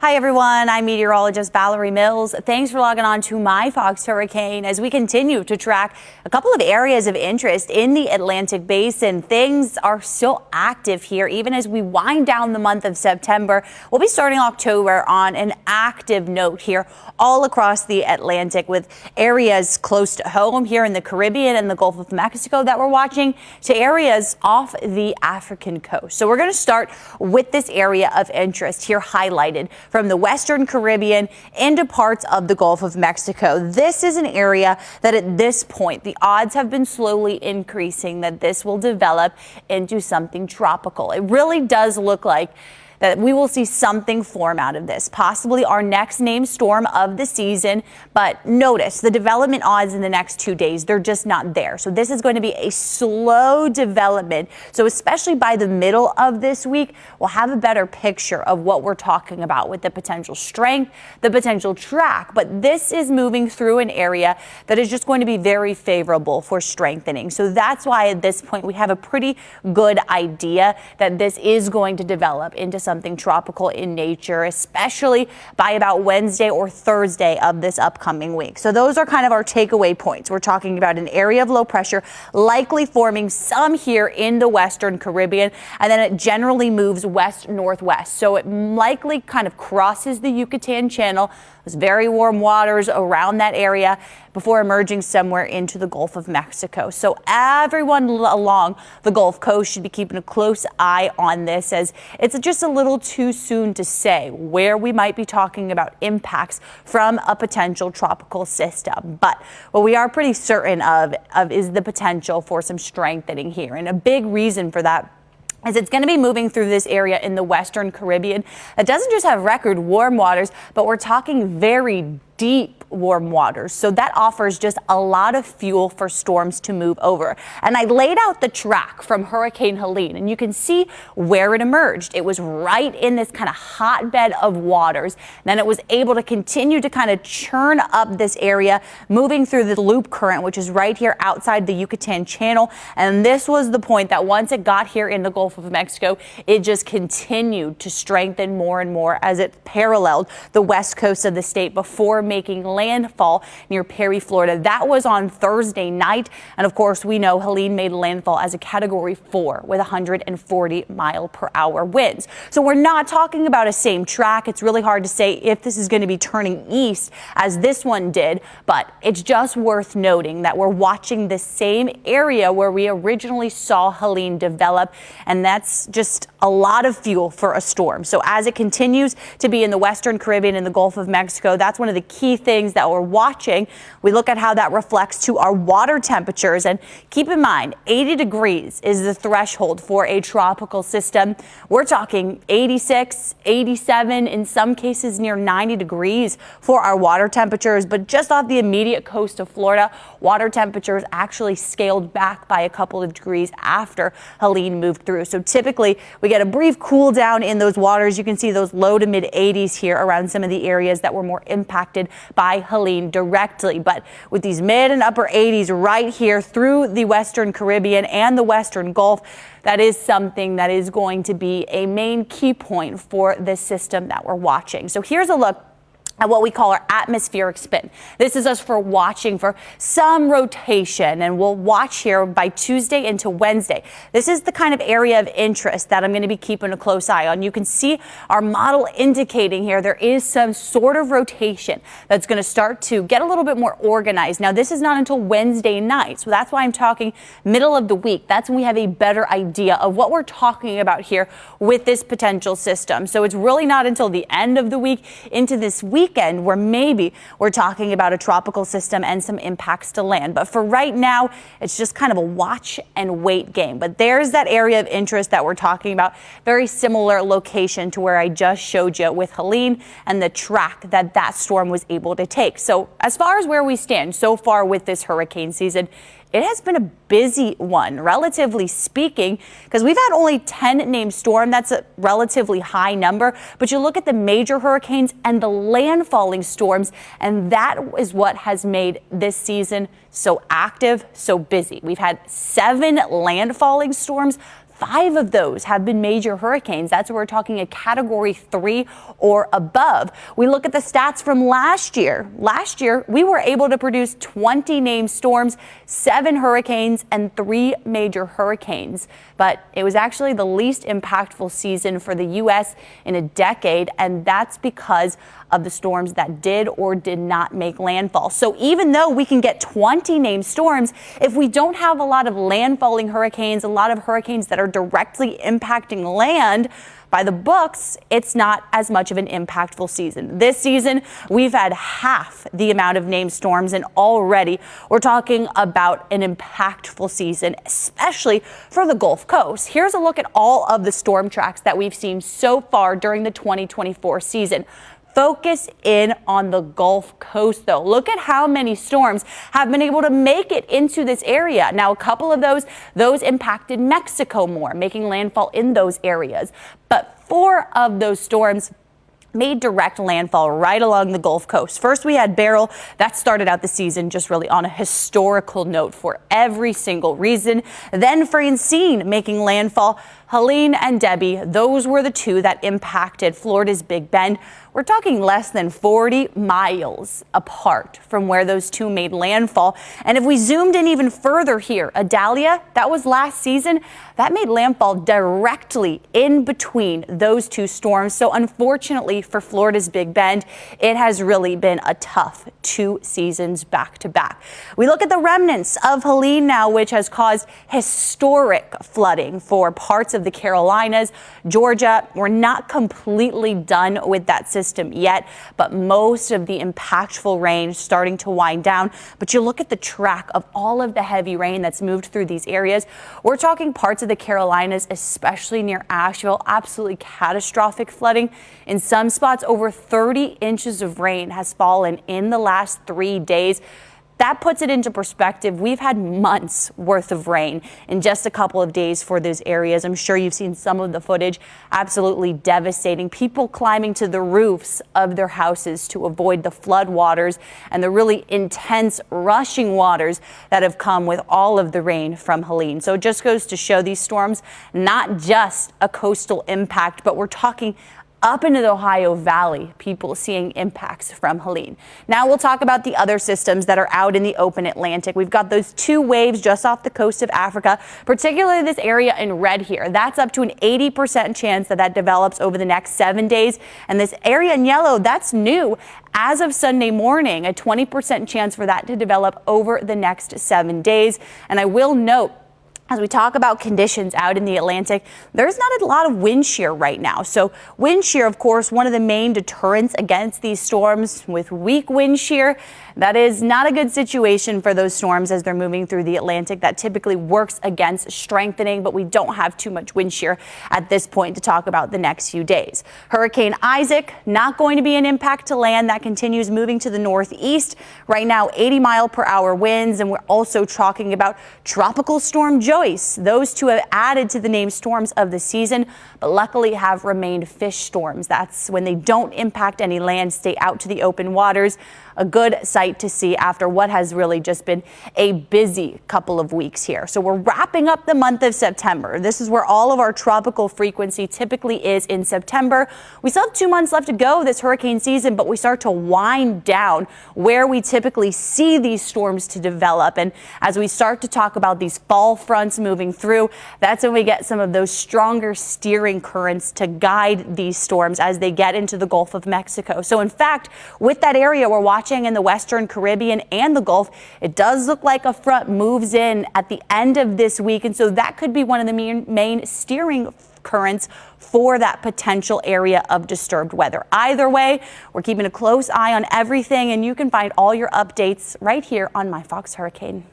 Hi everyone, I'm meteorologist Valerie Mills. Thanks for logging on to My Fox Hurricane as we continue to track a couple of areas of interest in the Atlantic Basin. Things are still active here even as we wind down the month of September. We'll be starting October on an active note here all across the Atlantic with areas close to home here in the Caribbean and the Gulf of Mexico that we're watching to areas off the African coast. So we're going to start with this area of interest here highlighted from the Western Caribbean into parts of the Gulf of Mexico. This is an area that at this point, the odds have been slowly increasing that this will develop into something tropical. It really does look like that we will see something form out of this, possibly our next named storm of the season. But notice the development odds in the next 2 days, they're just not there. So this is going to be a slow development. So especially by the middle of this week, we'll have a better picture of what we're talking about with the potential strength, the potential track. But this is moving through an area that is just going to be very favorable for strengthening. So that's why at this point we have a pretty good idea that this is going to develop into something tropical in nature, especially by about Wednesday or Thursday of this upcoming week. So those are kind of our takeaway points. We're talking about an area of low pressure likely forming some here in the Western Caribbean, and then it generally moves west-northwest. So it likely kind of crosses the Yucatan Channel. There's very warm waters around that area before emerging somewhere into the Gulf of Mexico. So everyone along the Gulf Coast should be keeping a close eye on this, as it's just a little too soon to say where we might be talking about impacts from a potential tropical system. But what we are pretty certain of is the potential for some strengthening here. And a big reason for that as it's going to be moving through this area in the Western Caribbean that doesn't just have record warm waters, but we're talking very deep warm waters. So that offers just a lot of fuel for storms to move over. And I laid out the track from Hurricane Helene, and you can see where it emerged. It was right in this kind of hotbed of waters. Then it was able to continue to kind of churn up this area, moving through the loop current, which is right here outside the Yucatan Channel. And this was the point that once it got here in the Gulf of Mexico, it just continued to strengthen more and more as it paralleled the west coast of the state before making landfall near Perry, Florida. That was on Thursday night. And of course, we know Helene made landfall as a Category 4 with 140-mile-per-hour winds. So we're not talking about a same track. It's really hard to say if this is going to be turning east as this one did, but it's just worth noting that we're watching the same area where we originally saw Helene develop, and that's just a lot of fuel for a storm. So as it continues to be in the Western Caribbean and the Gulf of Mexico, that's one of the key things that we're watching. We look at how that reflects to our water temperatures, and keep in mind 80 degrees is the threshold for a tropical system. We're talking 86, 87, in some cases near 90 degrees for our water temperatures. But just off the immediate coast of Florida, water temperatures actually scaled back by a couple of degrees after Helene moved through. So typically we get a brief cool down in those waters. You can see those low to mid 80s here around some of the areas that were more impacted by Helene directly. But with these mid and upper 80s right here through the Western Caribbean and the Western Gulf, that is something that is going to be a main key point for this system that we're watching. So here's a look at what we call our atmospheric spin. This is us for watching for some rotation, and we'll watch here by Tuesday into Wednesday. This is the kind of area of interest that I'm going to be keeping a close eye on. You can see our model indicating here there is some sort of rotation that's going to start to get a little bit more organized. Now, this is not until Wednesday night, so that's why I'm talking middle of the week. That's when we have a better idea of what we're talking about here with this potential system. So it's really not until the end of the week into this weekend where maybe we're talking about a tropical system and some impacts to land. But for right now, it's just kind of a watch and wait game. But there's that area of interest that we're talking about. Very similar location to where I just showed you with Helene and the track that that storm was able to take. So as far as where we stand so far with this hurricane season, it has been a busy one, relatively speaking, because we've had only 10 named storm. That's a relatively high number. But you look at the major hurricanes and the landfalling storms, and that is what has made this season so active, so busy. We've had 7 landfalling storms, 5 of those have been major hurricanes. That's where we're talking a category 3 or above. We look at the stats from last year. Last year, we were able to produce 20 named storms, 7 hurricanes, and 3 major hurricanes. But it was actually the least impactful season for the U.S. in a decade, and that's because of the storms that did or did not make landfall. So even though we can get 20 named storms, if we don't have a lot of landfalling hurricanes, a lot of hurricanes that are directly impacting land, by the books, it's not as much of an impactful season. This season, we've had half the amount of named storms, and already we're talking about an impactful season, especially for the Gulf Coast. Here's a look at all of the storm tracks that we've seen so far during the 2024 season. Focus in on the Gulf Coast, though. Look at how many storms have been able to make it into this area. Now, a couple of those impacted Mexico more, making landfall in those areas. But 4 of those storms made direct landfall right along the Gulf Coast. First, we had Beryl. That started out the season just really on a historical note for every single reason. Then Francine making landfall. Helene and Debbie, those were the 2 that impacted Florida's Big Bend. We're talking less than 40 miles apart from where those 2 made landfall. And if we zoomed in even further here, Idalia, that was last season, that made landfall directly in between those 2 storms. So unfortunately for Florida's Big Bend, it has really been a tough 2 seasons back to back. We look at the remnants of Helene now, which has caused historic flooding for parts of the Carolinas. Georgia, we're not completely done with that system yet, but most of the impactful rain starting to wind down. But you look at the track of all of the heavy rain that's moved through these areas. We're talking parts of the Carolinas, especially near Asheville, absolutely catastrophic flooding. In some spots, over 30 inches of rain has fallen in the last 3 days. That puts it into perspective. We've had months worth of rain in just a couple of days for those areas. I'm sure you've seen some of the footage. Absolutely devastating. People climbing to the roofs of their houses to avoid the flood waters and the really intense rushing waters that have come with all of the rain from Helene. So it just goes to show these storms, not just a coastal impact, but we're talking up into the Ohio Valley, people seeing impacts from Helene. Now we'll talk about the other systems that are out in the open Atlantic. We've got those 2 waves just off the coast of Africa, particularly this area in red here. That's up to an 80% chance that develops over the next 7 days. And this area in yellow, that's new. As of Sunday morning, a 20% chance for that to develop over the next 7 days. And I will note, as we talk about conditions out in the Atlantic, there's not a lot of wind shear right now. So wind shear, of course, one of the main deterrents against these storms. With weak wind shear, that is not a good situation for those storms as they're moving through the Atlantic. That typically works against strengthening, but we don't have too much wind shear at this point to talk about the next few days. Hurricane Isaac, not going to be an impact to land. That continues moving to the northeast. Right now, 80-mile-per-hour winds, and we're also talking about Tropical Storm Joyce. Those 2 have added to the named storms of the season, but luckily have remained fish storms. That's when they don't impact any land, stay out to the open waters. A good sight to see after what has really just been a busy couple of weeks here. So we're wrapping up the month of September. This is where all of our tropical frequency typically is in September. We still have 2 months left to go this hurricane season, but we start to wind down where we typically see these storms to develop. And as we start to talk about these fall fronts moving through, that's when we get some of those stronger steering currents to guide these storms as they get into the Gulf of Mexico. So in fact, with that area we're watching in the Western Caribbean and the Gulf, it does look like a front moves in at the end of this week. And so that could be one of the main steering currents for that potential area of disturbed weather. Either way, we're keeping a close eye on everything, and you can find all your updates right here on My Fox Hurricane.